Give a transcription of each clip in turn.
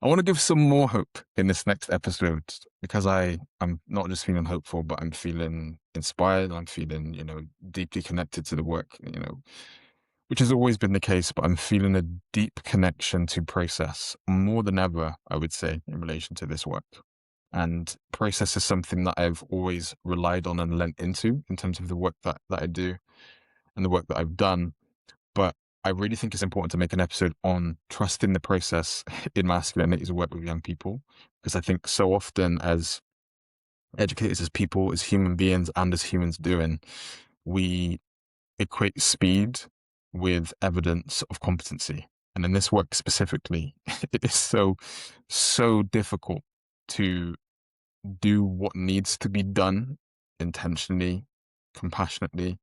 I want to give some more hope in this next episode because I'm not just feeling hopeful, but I'm feeling inspired. I'm feeling, deeply connected to the work, which has always been the case, but I'm feeling a deep connection to process more than ever, I would say, in relation to this work. And process is something that I've always relied on and lent into in terms of the work that I do and the work that I've done. But I really think it's important to make an episode on trusting the process in masculinity to work with young people, because I think so often as educators, as people, as human beings, and as humans doing, we equate speed with evidence of competency. And in this work specifically, it is so difficult to do what needs to be done intentionally, compassionately,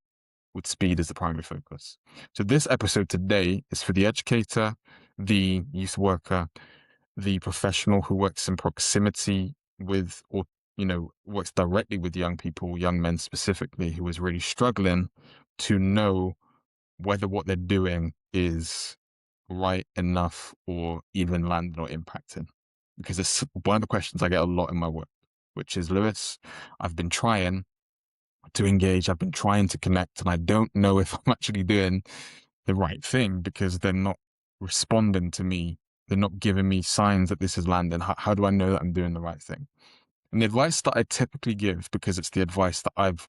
with speed as the primary focus. So this episode today is for the educator, the youth worker, the professional who works in proximity with, or, works directly with young people, young men specifically, who is really struggling to know whether what they're doing is right enough or even landing or impacting. Because it's one of the questions I get a lot in my work, which is, Lewis, I've been trying to engage, I've been trying to connect, and I don't know if I'm actually doing the right thing because they're not responding to me. They're not giving me signs that this is landing. How do I know that I'm doing the right thing? And the advice that I typically give, because it's the advice that I've,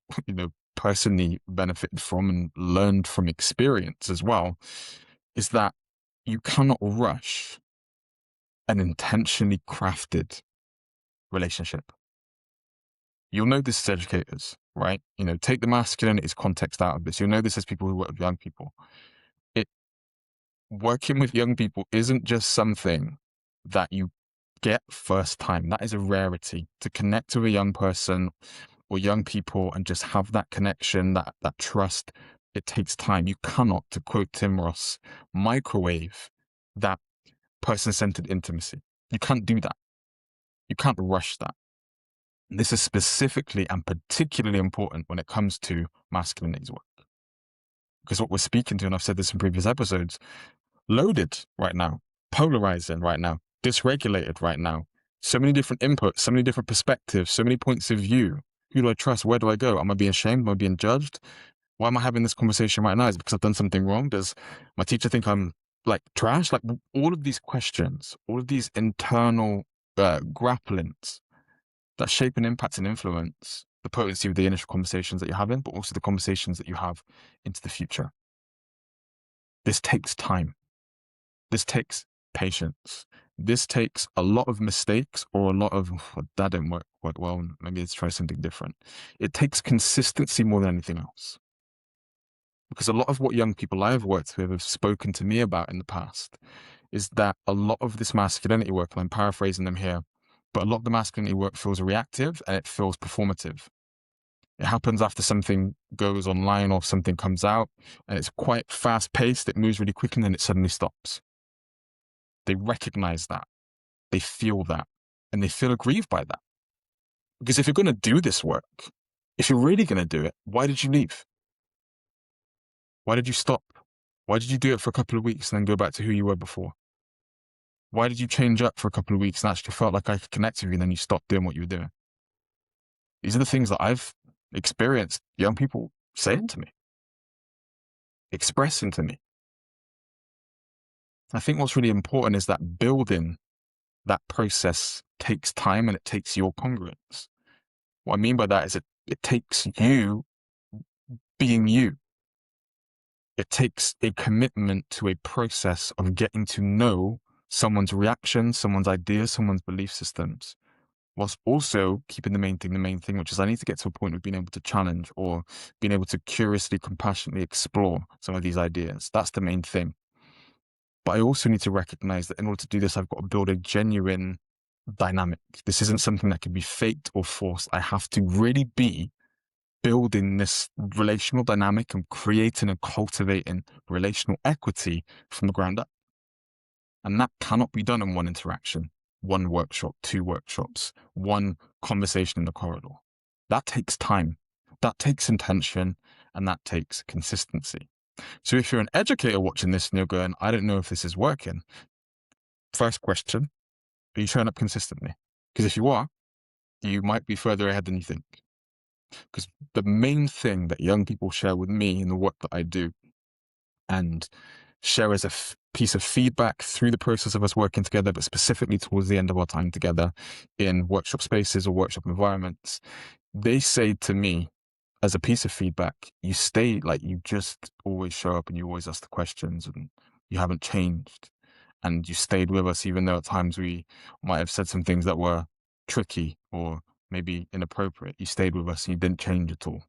personally benefited from and learned from experience as well, is that you cannot rush an intentionally crafted relationship. You'll know this as educators, right? Take the masculinities context out of this. You'll know this as people who work with young people. It Working with young people isn't just something that you get first time. That is a rarity. To connect with a young person or young people and just have that connection, that trust, it takes time. You cannot, to quote Tim Ross, microwave that person-centered intimacy. You can't do that. You can't rush that. This is specifically and particularly important when it comes to masculinities work. Because what we're speaking to, and I've said this in previous episodes, loaded right now, polarizing right now, dysregulated right now. So many different inputs, so many different perspectives, so many points of view. Who do I trust? Where do I go? Am I being shamed? Am I being judged? Why am I having this conversation right now? Is it because I've done something wrong? Does my teacher think I'm like trash? Like all of these questions, all of these internal grapplings that shape and impact and influence the potency of the initial conversations that you're having, but also the conversations that you have into the future. This takes time. This takes patience. This takes a lot of mistakes or a lot of, "Oh, that didn't work well. Maybe let's try something different." It takes consistency more than anything else. Because a lot of what young people I've worked with have spoken to me about in the past is that a lot of this masculinity work, and I'm paraphrasing them here, but a lot of the masculinity work feels reactive and it feels performative. It happens after something goes online or something comes out, and it's quite fast paced. It moves really quick and then it suddenly stops. They recognize that, they feel that, and they feel aggrieved by that. Because if you're going to do this work, if you're really going to do it, why did you leave? Why did you stop? Why did you do it for a couple of weeks and then go back to who you were before? Why did you change up for a couple of weeks and actually felt like I could connect with you and then you stopped doing what you were doing? These are the things that I've experienced young people saying to me, expressing to me. I think what's really important is that building that process takes time and it takes your congruence. What I mean by that is it takes you being you. It takes a commitment to a process of getting to know someone's reactions, someone's ideas, someone's belief systems, whilst also keeping the main thing, which is I need to get to a point of being able to challenge or being able to curiously, compassionately explore some of these ideas. That's the main thing. But I also need to recognize that in order to do this, I've got to build a genuine dynamic. This isn't something that can be faked or forced. I have to really be building this relational dynamic and creating and cultivating relational equity from the ground up. And that cannot be done in one interaction, one workshop, two workshops, one conversation in the corridor. That takes time, that takes intention, and that takes consistency. So if you're an educator watching this and you're going, I don't know if this is working. First question, Are you showing up consistently? Because if you are, you might be further ahead than you think. Because the main thing that young people share with me in the work that I do and share as a piece of feedback through the process of us working together, but specifically towards the end of our time together in workshop spaces or workshop environments, they say to me as a piece of feedback, you stay like you just always show up and you always ask the questions and you haven't changed. And you stayed with us, even though at times we might have said some things that were tricky or maybe inappropriate. You stayed with us and you didn't change at all,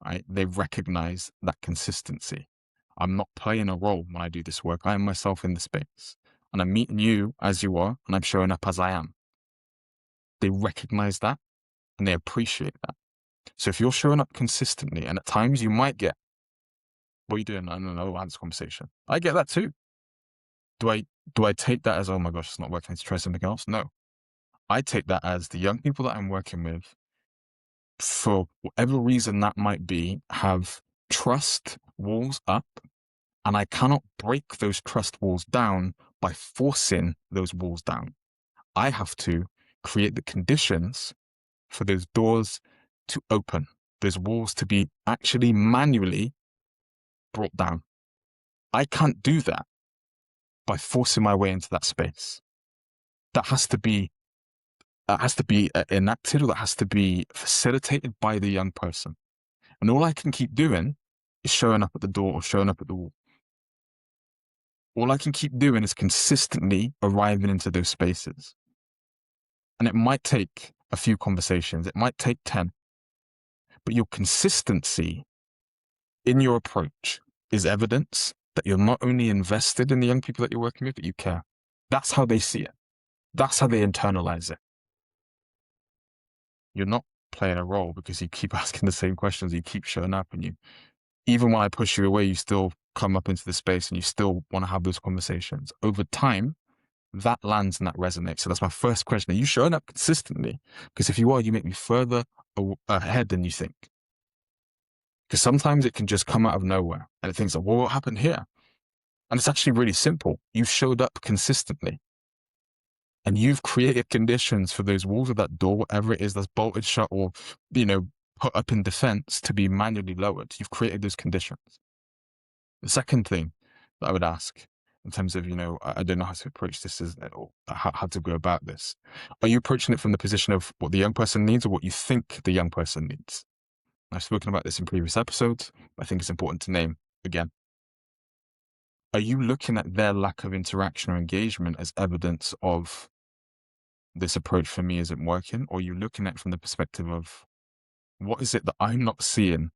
right? They recognize that consistency. I'm not playing a role when I do this work. I am myself in the space. And I'm meeting you as you are, and I'm showing up as I am. They recognize that and they appreciate that. So if you're showing up consistently, and at times you might get, what are you doing? I don't know, I had this conversation. I get that too. Do I take that as, oh my gosh, it's not working, I need to try something else? No. I take that as the young people that I'm working with, for whatever reason that might be, have trust walls up, and I cannot break those trust walls down by forcing those walls down. I have to create the conditions for those doors to open, those walls to be actually manually brought down. I can't do that by forcing my way into that space. That has to be enacted, or that has to be facilitated by the young person. And all I can keep doing is showing up at the door or showing up at the wall. All I can keep doing is consistently arriving into those spaces. And it might take a few conversations, it might take 10, but your consistency in your approach is evidence that you're not only invested in the young people that you're working with, but you care. That's how they see it. That's how they internalize it. You're not playing a role because you keep asking the same questions, you keep showing up, and you, even when I push you away, you still come up into the space and you still want to have those conversations. Over time, that lands and that resonates. So that's my first question. Are you showing up consistently? Because if you are, you make me further ahead than you think. Because sometimes it can just come out of nowhere and it thinks, like, well, what happened here? And it's actually really simple. You showed up consistently and you've created conditions for those walls of that door, whatever it is that's bolted shut or, put up in defense, to be manually lowered. You've created those conditions. The second thing that I would ask in terms of, I don't know how to approach this, or how to go about this. Are you approaching it from the position of what the young person needs or what you think the young person needs? I've spoken about this in previous episodes, but I think it's important to name again. Are you looking at their lack of interaction or engagement as evidence of this approach for me isn't working? Or are you looking at it from the perspective of what is it that I'm not seeing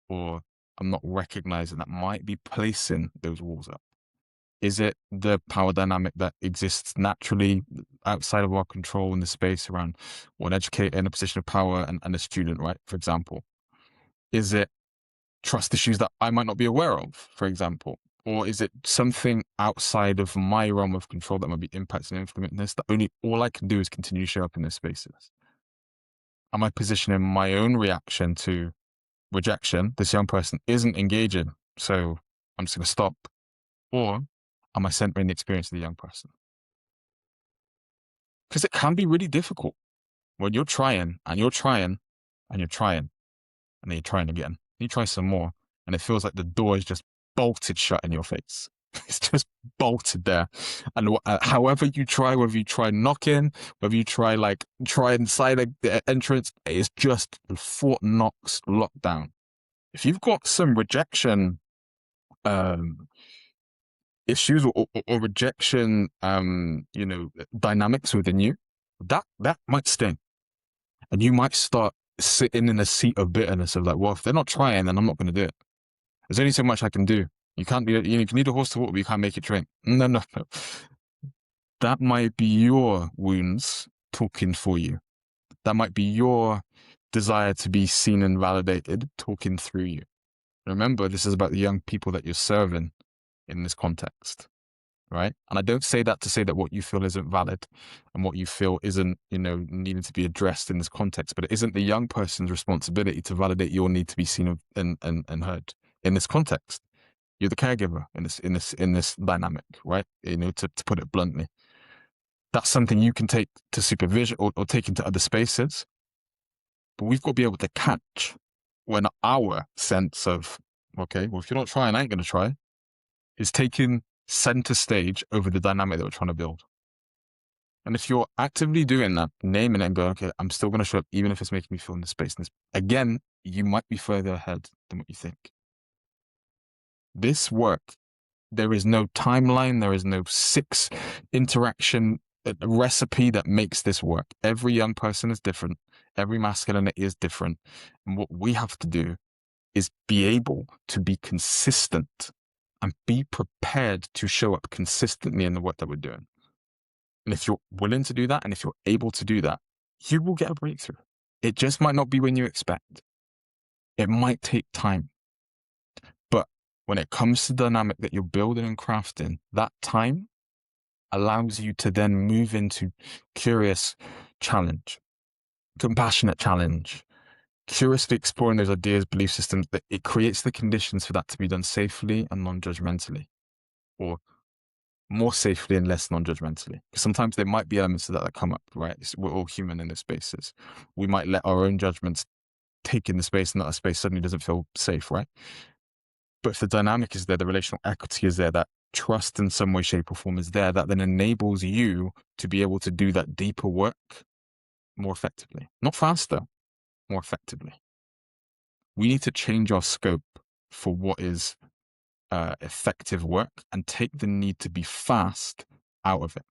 or I'm not recognizing that might be placing those walls up? Is it the power dynamic that exists naturally outside of our control in the space around one educator in a position of power and a student, right? For example. Is it trust issues that I might not be aware of, for example? Or is it something outside of my realm of control that might be impacting and influencing this, that all I can do is continue to show up in those spaces? Am I positioning my own reaction to rejection? This young person isn't engaging, so I'm just going to stop. Or am I centering the experience of the young person? Because it can be really difficult when you're trying and you're trying and you're trying and then you're trying again. You try some more and it feels like the door is just bolted shut in your face. It's just bolted there. And however you try, whether you try knocking, whether you try inside the entrance, it's just Fort Knox locked down. If you've got some rejection issues or rejection, dynamics within you, that might sting. And you might start sitting in a seat of bitterness of like, well, if they're not trying, then I'm not going to do it. There's only so much I can do. You can't be, you can lead a horse to water, but you can't make it drink. No. That might be your wounds talking for you. That might be your desire to be seen and validated talking through you. Remember, this is about the young people that you're serving in this context, right? And I don't say that to say that what you feel isn't valid and what you feel isn't, needing to be addressed in this context, but it isn't the young person's responsibility to validate your need to be seen and heard in this context. You're the caregiver in this dynamic, right? To put it bluntly. That's something you can take to supervision or take into other spaces. But we've got to be able to catch when our sense of, okay, well, if you're not trying, I ain't going to try, is taking center stage over the dynamic that we're trying to build. And if you're actively doing that, naming it and going, okay, I'm still going to show up, even if it's making me feel in this space. And this, again, you might be further ahead than what you think. This work, there is no timeline, there is no 6 interaction recipe that makes this work. Every young person is different. Every masculinity is different. And what we have to do is be able to be consistent and be prepared to show up consistently in the work that we're doing. And if you're willing to do that, and if you're able to do that, you will get a breakthrough. It just might not be when you expect. It might take time. But when it comes to the dynamic that you're building and crafting, that time allows you to then move into curious challenge, compassionate challenge, curiously exploring those ideas, belief systems, that it creates the conditions for that to be done safely and non-judgmentally, or more safely and less non-judgmentally. Because sometimes there might be elements of that come up, right? We're all human in those spaces. We might let our own judgments take in the space, and that space suddenly doesn't feel safe, right? But if the dynamic is there, the relational equity is there, that trust in some way, shape, or form is there, that then enables you to be able to do that deeper work more effectively. Not faster, more effectively. We need to change our scope for what is effective work and take the need to be fast out of it.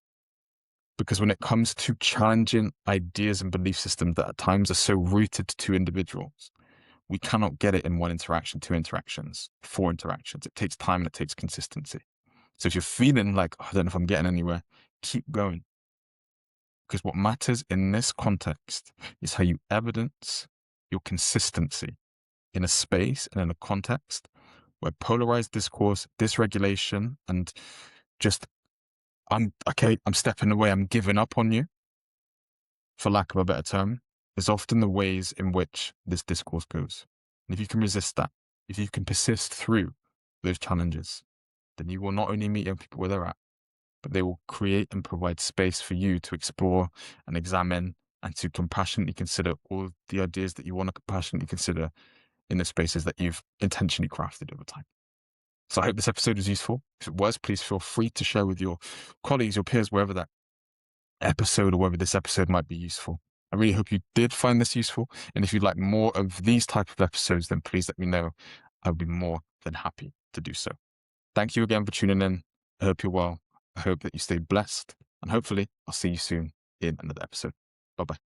Because when it comes to challenging ideas and belief systems that at times are so rooted to individuals, we cannot get it in 1 interaction, 2 interactions, 4 interactions. It takes time and it takes consistency. So if you're feeling like, oh, I don't know if I'm getting anywhere, keep going. Because what matters in this context is how you evidence your consistency in a space and in a context where polarized discourse, dysregulation, and just, I'm stepping away, I'm giving up on you, for lack of a better term, is often the ways in which this discourse goes. And if you can resist that, if you can persist through those challenges, then you will not only meet young people where they're at, but they will create and provide space for you to explore and examine and to compassionately consider all the ideas that you want to compassionately consider in the spaces that you've intentionally crafted over time. So I hope this episode was useful. If it was, please feel free to share with your colleagues, your peers, wherever that episode or whether this episode might be useful. I really hope you did find this useful. And if you'd like more of these type of episodes, then please let me know. I'll be more than happy to do so. Thank you again for tuning in. I hope you're well. I hope that you stay blessed. And hopefully I'll see you soon in another episode. Bye-bye.